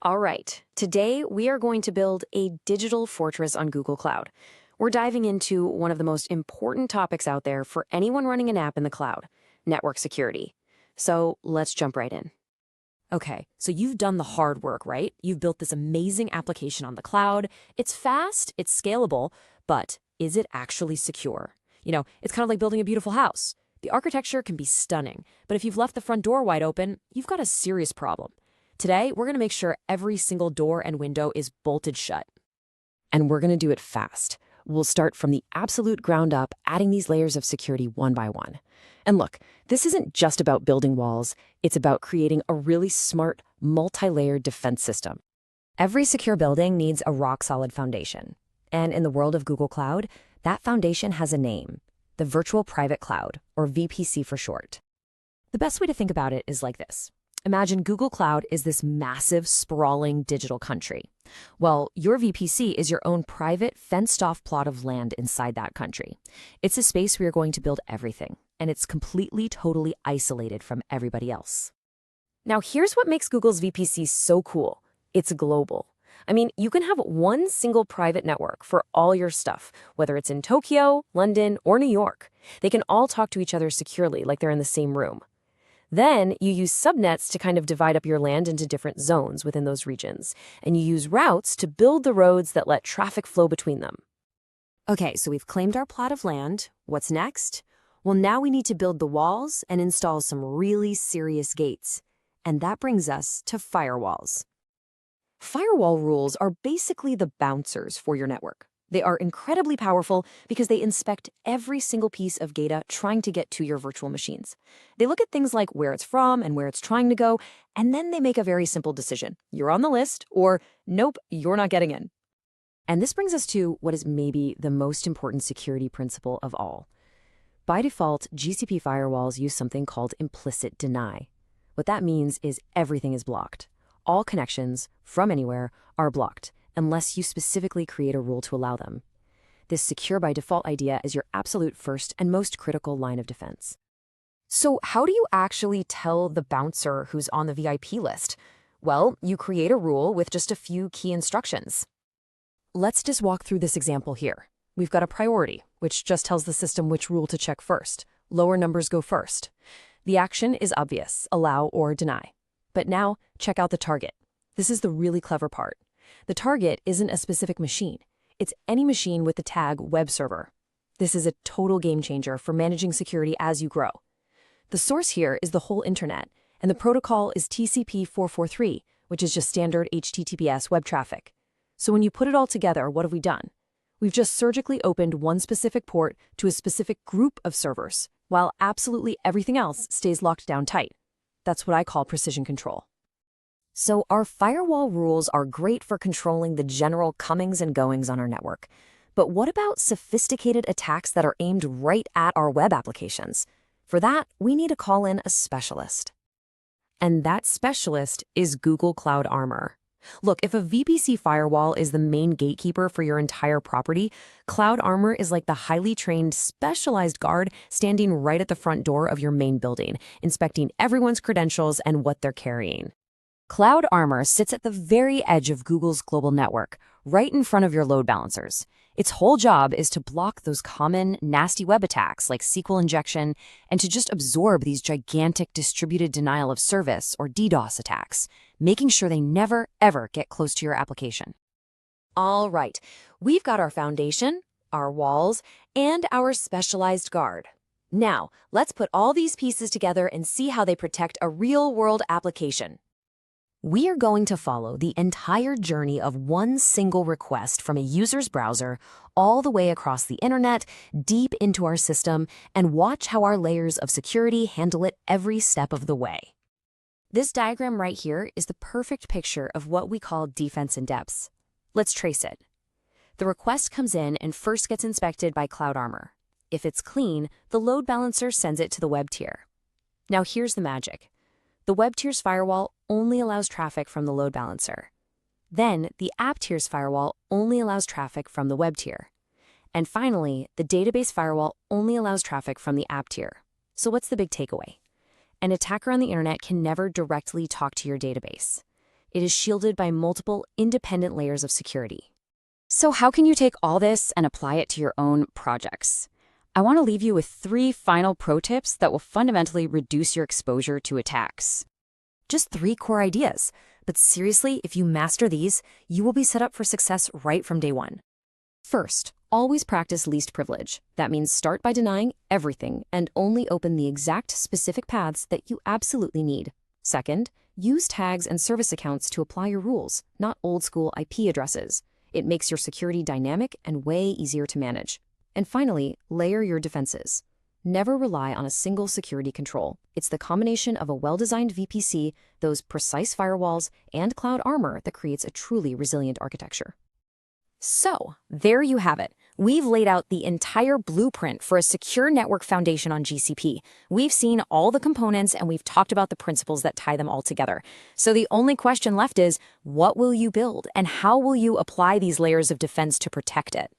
All right, today we are going to build a digital fortress on Google Cloud. We're diving into one of the most important topics out there for anyone running an app in the cloud, network security. So let's jump right in. Okay, so you've done the hard work, right? You've built this amazing application on the cloud. It's fast, it's scalable, but is it actually secure? It's kind of like building a beautiful house. The architecture can be stunning, but if you've left the front door wide open, you've got a serious problem. Today, we're going to make sure every single door and window is bolted shut. And we're going to do it fast. We'll start from the absolute ground up, adding these layers of security one by one. And look, this isn't just about building walls, it's about creating a really smart, multi-layered defense system. Every secure building needs a rock-solid foundation. And in the world of Google Cloud, that foundation has a name, the Virtual Private Cloud, or VPC for short. The best way to think about it is like this. Imagine Google Cloud is this massive, sprawling digital country. Well, your VPC is your own private, fenced-off plot of land inside that country. It's a space where you're going to build everything, and it's completely, totally isolated from everybody else. Now, here's what makes Google's VPC so cool. It's global. I mean, you can have one single private network for all your stuff, whether it's in Tokyo, London, or New York. They can all talk to each other securely, like they're in the same room. Then you use subnets to kind of divide up your land into different zones within those regions, and you use routes to build the roads that let traffic flow between them. Okay, so we've claimed our plot of land. What's next? Well, now we need to build the walls and install some really serious gates. And that brings us to firewalls. Firewall rules are basically the bouncers for your network. They are incredibly powerful because they inspect every single piece of data trying to get to your virtual machines. They look at things like where it's from and where it's trying to go, and then they make a very simple decision. You're on the list, or nope, you're not getting in. And this brings us to what is maybe the most important security principle of all. By default, GCP firewalls use something called implicit deny. What that means is everything is blocked. All connections, from anywhere, are blocked, unless you specifically create a rule to allow them. This secure by default idea is your absolute first and most critical line of defense. So how do you actually tell the bouncer who's on the VIP list? Well, you create a rule with just a few key instructions. Let's just walk through this example here. We've got a priority, which just tells the system which rule to check first. Lower numbers go first. The action is obvious, allow or deny. But now, check out the target. This is the really clever part. The target isn't a specific machine. It's any machine with the tag web server. This is a total game changer for managing security as you grow. The source here is the whole internet, and the protocol is TCP 443, which is just standard HTTPS web traffic. So when you put it all together, what have we done? We've just surgically opened one specific port to a specific group of servers, while absolutely everything else stays locked down tight. That's what I call precision control. So our firewall rules are great for controlling the general comings and goings on our network. But what about sophisticated attacks that are aimed right at our web applications? For that, we need to call in a specialist. And that specialist is Google Cloud Armor. Look, if a VPC firewall is the main gatekeeper for your entire property, Cloud Armor is like the highly trained, specialized guard standing right at the front door of your main building, inspecting everyone's credentials and what they're carrying. Cloud Armor sits at the very edge of Google's global network, right in front of your load balancers. Its whole job is to block those common, nasty web attacks like SQL injection and to just absorb these gigantic distributed denial of service or DDoS attacks, making sure they never, ever get close to your application. All right, we've got our foundation, our walls, and our specialized guard. Now, let's put all these pieces together and see how they protect a real-world application. We are going to follow the entire journey of one single request from a user's browser all the way across the internet, deep into our system, and watch how our layers of security handle it every step of the way. This diagram right here is the perfect picture of what we call defense in depth. Let's trace it. The request comes in and first gets inspected by Cloud Armor. If it's clean, the load balancer sends it to the web tier. Now here's the magic. The web tier's firewall only allows traffic from the load balancer. Then, the app tier's firewall only allows traffic from the web tier. And finally, the database firewall only allows traffic from the app tier. So what's the big takeaway? An attacker on the internet can never directly talk to your database. It is shielded by multiple independent layers of security. So how can you take all this and apply it to your own projects? I want to leave you with 3 final pro tips that will fundamentally reduce your exposure to attacks. Just 3 core ideas. But seriously, if you master these, you will be set up for success right from day one. First, always practice least privilege. That means start by denying everything and only open the exact specific paths that you absolutely need. Second, use tags and service accounts to apply your rules, not old-school IP addresses. It makes your security dynamic and way easier to manage. And finally, layer your defenses. Never rely on a single security control. It's the combination of a well-designed VPC, those precise firewalls, and cloud armor that creates a truly resilient architecture. So, there you have it. We've laid out the entire blueprint for a secure network foundation on GCP. We've seen all the components and we've talked about the principles that tie them all together. So the only question left is, what will you build and how will you apply these layers of defense to protect it?